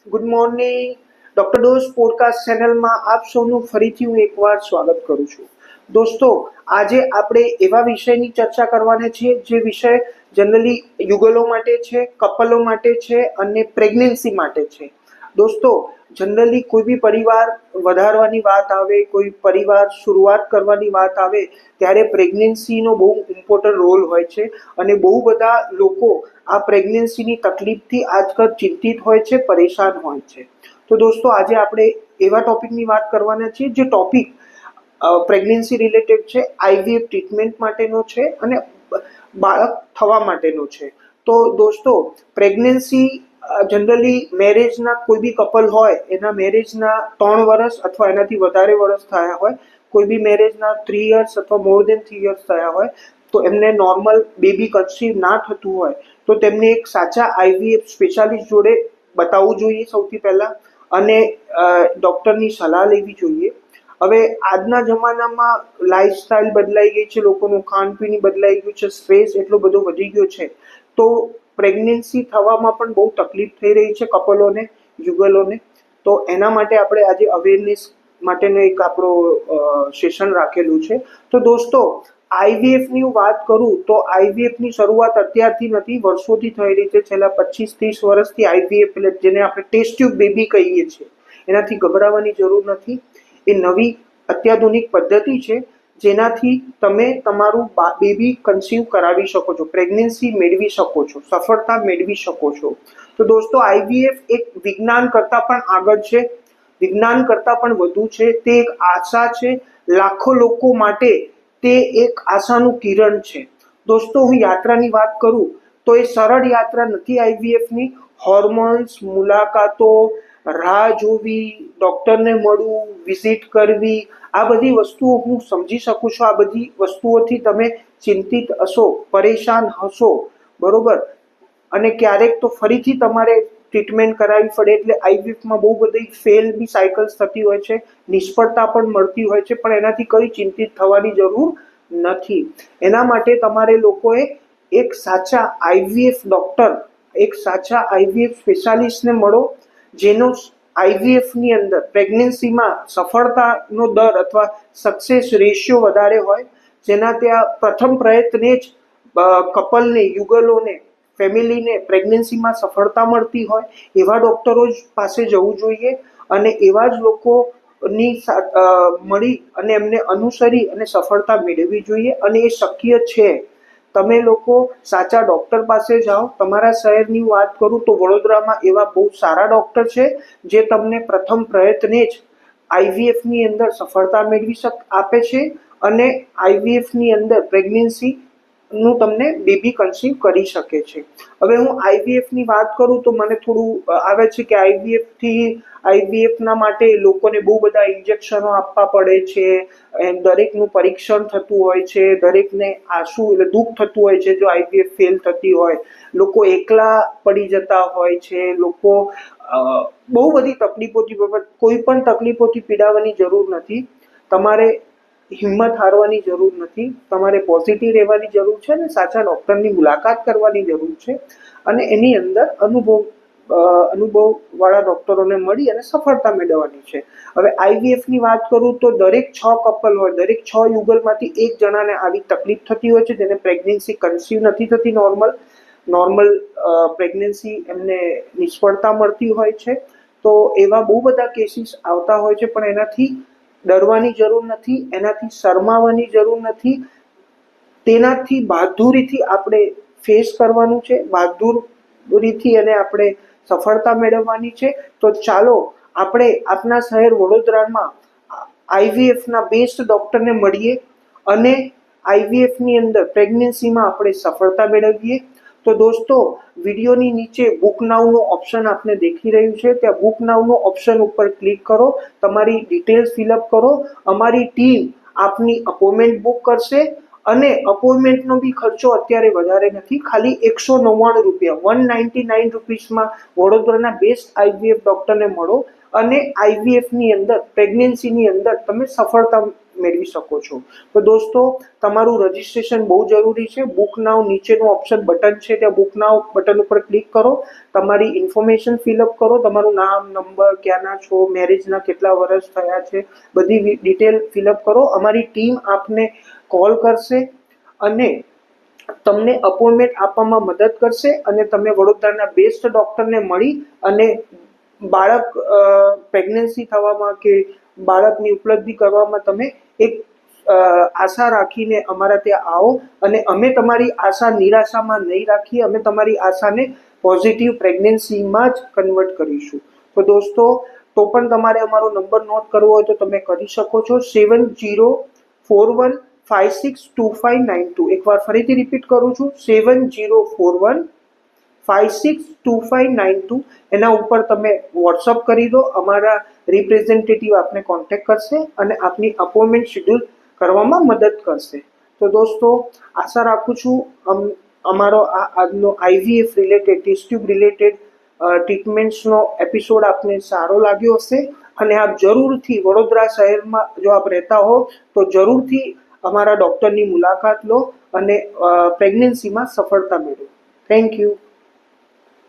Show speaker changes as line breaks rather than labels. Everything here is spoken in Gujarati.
Good morning. Doctor dose podcast ચેનલમાં આપ સૌનું ફરીથી હું એકવાર સ્વાગત કરું છું. દોસ્તો, આજે આપણે એવા વિષયની ચર્ચા કરવાના છીએ જે વિષય જનરલી યુગલો માટે છે, કપલો માટે છે અને પ્રેગ્નન્સી માટે છે. દોસ્તો, જનરલી કોઈ બી પરિવાર વધારવાની વાત આવે, કોઈ પરિવાર શરૂઆત કરવાની વાત આવે ત્યારે પ્રેગ્નન્સીનો બહુ ઇમ્પોર્ટન્ટ રોલ હોય છે અને બહુ બધા લોકો આ પ્રેગ્નન્સીની તકલીફથી આજકાલ ચિંતિત હોય છે, પરેશાન હોય છે. તો દોસ્તો, આજે આપણે એવા ટોપિકની વાત કરવાના છીએ જે ટોપિક પ્રેગ્નન્સી રિલેટેડ છે, આઈવીએફ ટ્રીટમેન્ટ માટેનો છે અને બાળક થવા માટેનો છે. તો દોસ્તો, પ્રેગ્નન્સી જનરલી મેરેજના કોઈ બી કપલ હોય એના મેરેજના 3 વર્ષ અથવા એનાથી વધારે વર્ષ થયા હોય, કોઈ બી મેરેજના 3 યર્સ અથવા મોર દેન 3 યર્સ થયા હોય, તો એમને નોર્મલ બેબી કન્સીવ ના થતું હોય તો તેમને એક સાચા આઈવીએફ સ્પેશિયાલિસ્ટ જોડે બતાવવું જોઈએ સૌથી પહેલા અને ડૉક્ટરની સલાહ લેવી જોઈએ. હવે આજના જમાનામાં લાઈફસ્ટાઈલ બદલાઈ ગઈ છે, લોકોનું ખાનપીણ બદલાઈ ગયું છે, સ્ટ્રેસ એટલો બધો વધી ગયો છે, તો પ્રેગ્નન્સી થવામાં પણ બહુ તકલીફ થઈ રહી છે કપલોને, યુગલોને. તો એના માટે આપણે આજે અવેરનેસ માટેનો એક આપણો સેશન રાખેલું છે. તો દોસ્તો, આઈવીએફની વાત કરું તો આઈવીએફની શરૂઆત અત્યારથી નથી, વર્ષોથી થઈ રહી છે. છેલ્લા 25-30 વર્ષથી આઈવીએફ, એટલે જેને આપણે ટેસ્ટ ટ્યુબ બેબી કહીએ છીએ, એનાથી ગભરાવાની જરૂર નથી. એ નવી અત્યાધુનિક પદ્ધતિ છે જેનાથી તમે તમારું બેબી કન્સીવ કરાવી શકો છો, પ્રેગ્નન્સી મેળવી શકો છો, સફળતા મેળવી શકો છો. તો દોસ્તો, આઈવીએફ એક વિજ્ઞાન કરતાં પણ આગળ છે, વિજ્ઞાન કરતાં પણ વધુ છે. તે એક આશા છે લાખો લોકો માટે, તે એક આશાનું કિરણ છે. દોસ્તો, હું યાત્રાની વાત કરું તો એ સરળ યાત્રા નથી આઈવીએફની. હોર્મોન્સ, મુલાકાતો, રાહ જોવી, ડૉક્ટરને મળવું, વિઝિટ કરવી, આ બધી વસ્તુઓ હું સમજી શકું છું. આ બધી વસ્તુઓથી તમે ચિંતિત હશો, પરેશાન હશો, બરોબર. અને ક્યારેક તો ફરીથી તમારે ટ્રીટમેન્ટ કરાવવી પડે, એટલે આઈવીએફમાં બહુ બધી ફેલ બી સાયકલ્સ થતી હોય છે, નિષ્ફળતા પણ મળતી હોય છે, પણ એનાથી કઈ ચિંતિત થવાની જરૂર નથી. એના માટે તમારે લોકોએ એક સાચા આઈવીએફ ડૉક્ટર, એક સાચા આઈવીએફ સ્પેશિયાલિસ્ટને મળો, જેનો આઈવીએફની અંદર પ્રેગ્નન્સીમાં સફળતાનો દર અથવા સક્સેસ રેશિયો વધારે હોય, જેના ત્યાં પ્રથમ પ્રયત્ને જ કપલને, યુગલોને, ફેમિલીને પ્રેગ્નન્સીમાં સફળતા મળતી હોય, એવા ડૉક્ટરો જ પાસે જવું જોઈએ અને એવા જ લોકોની મળી અને એમને અનુસરી અને સફળતા મેળવવી જોઈએ. અને એ શક્ય છે. તમે લોકો સાચા ડૉક્ટર પાસે જાઓ. તમારા શહેરની વાત કરું તો વડોદરામાં એવા બહુ સારા ડૉક્ટર છે જે તમને પ્રથમ પ્રયત્ને જ આઈવીએફની અંદર સફળતા મેળવી આપે છે અને આઈવીએફની અંદર પ્રેગ્નન્સીનું તમને બેબી કન્સીવ કરી શકે છે. હવે હું આઈવીએફની વાત કરું તો મને થોડું આવે છે કે આઈવીએફના માટે લોકોને બહુ બધા ઇન્જેક્શનો આપવા પડે છે, દરેકનું પરીક્ષણ થતું હોય છે, દરેકને આંસુ એટલે દુઃખ થતું હોય છે જો આઈવીએફ ફેલ થતી હોય, લોકો એકલા પડી જતા હોય છે, લોકો બહુ બધી તકલીફોથી, કોઈ પણ તકલીફોથી પીડાવાની જરૂર નથી. તમારે હિંમત હારવાની જરૂર નથી. તમારે પોઝિટિવ રહેવાની જરૂર છે અને સાચા ડૉક્ટરની મુલાકાત કરવાની જરૂર છે અને એની અંદર અનુભવવાળા ડૉક્ટરોને મળી અને સફળતા મેળવવાની છે. હવે આઈવીએફની વાત કરું તો દરેક 6 કપલ હોય, દરેક 6 યુગલમાંથી એક જણાને આવી તકલીફ થતી હોય છે, જેને પ્રેગ્નન્સી કન્સીવ નથી થતી નોર્મલ પ્રેગ્નન્સી એમને નિષ્ફળતા મળતી હોય છે. તો એવા બહુ બધા કેસીસ આવતા હોય છે, પણ એનાથી ડરવાની જરૂર નથી, એનાથી શરમાવાની જરૂર નથી. તેનાથી બહાદુરીથી આપણે ફેસ કરવાનું છે, બહાદુરીથી એને આપણે સફળતા મેળવવાની છે. તો ચાલો આપણે આપણા શહેર વડોદરામાં આઈવીએફના બેસ્ટ ડૉક્ટરને મળીએ અને આઈવીએફની અંદર પ્રેગ્નન્સીમાં આપણે સફળતા મેળવીએ. તો દોસ્તો, વિડીયોની નીચે બુક નાઉનું ઓપ્શન આપને દેખી રહ્યું છે, ત્યાં બુક નાઉનું ઓપ્શન ઉપર ક્લિક કરો, તમારી ડિટેલ્સ ફિલઅપ કરો. અમારી ટીમ આપની અપોઇન્ટમેન્ટ બુક કરશે અને અપોઇન્ટમેન્ટનો બી ખર્ચો અત્યારે વધારે નથી, ખાલી 199 રૂપિયા, 199 રૂપીસમાં વડોદરાના બેસ્ટ આઈવીએફ ડૉક્ટરને મળો અને આઈવીએફની અંદર પ્રેગ્નન્સીની અંદર તમે સફળતા મેળવી શકો છો. તો દોસ્તો, તમારું રજિસ્ટ્રેશન બહુ જરૂરી છે. બુક નાવ નીચેનું ઓપ્શન બટન છે, ત્યાં બુક નાવ બટન ઉપર ક્લિક કરો, તમારી ઇન્ફોર્મેશન ફિલઅપ કરો, તમારું નામ, નંબર, ક્યાંના છો, મેરેજના કેટલા વર્ષ થયા છે, બધી ડિટેલ ફિલઅપ કરો. અમારી ટીમ આપને કોલ કરશે અને તમને અપોઇન્ટમેન્ટ આપવામાં મદદ કરશે અને તમે વડોદરાના બેસ્ટ ડોક્ટરને મળી અને બાળક પ્રેગ્નન્સી થવામાં કે બાળકની ઉપલબ્ધિ કરવામાં તમે એક આશા રાખીને અમારા ત્યાં આવો અને અમે તમારી આશા નિરાશામાં નહીં રાખીએ. અમે તમારી આશાને પોઝિટિવ પ્રેગ્નન્સીમાં જ કન્વર્ટ કરીશું. તો દોસ્તો, તો પણ તમારે અમારો નંબર નોટ કરવો હોય તો તમે કરી શકો છો. 7041562592. એકવાર ફરીથી રિપીટ કરું છું, 7041562592. એના ઉપર તમે વોટ્સઅપ કરી દો. અમારા રિપ્રેઝેન્ટેટિવ આપને કોન્ટેક્ટ કરશે અને આપની અપોઇન્ટમેન્ટ શેડ્યુલ કરવામાં મદદ કરશે. તો દોસ્તો, આશા રાખું છું અમારો આ આજનો IVF related, test tube related ટ્રીટમેન્ટ્સનો એપિસોડ આપને સારો લાગ્યો હશે અને આપ જરૂરથી વડોદરા શહેરમાં જો આપ રહેતા હો તો જરૂરથી અમારા ડૉક્ટરની મુલાકાત લો અને પ્રેગ્નન્સીમાં સફળતા મેળવો. Thank you.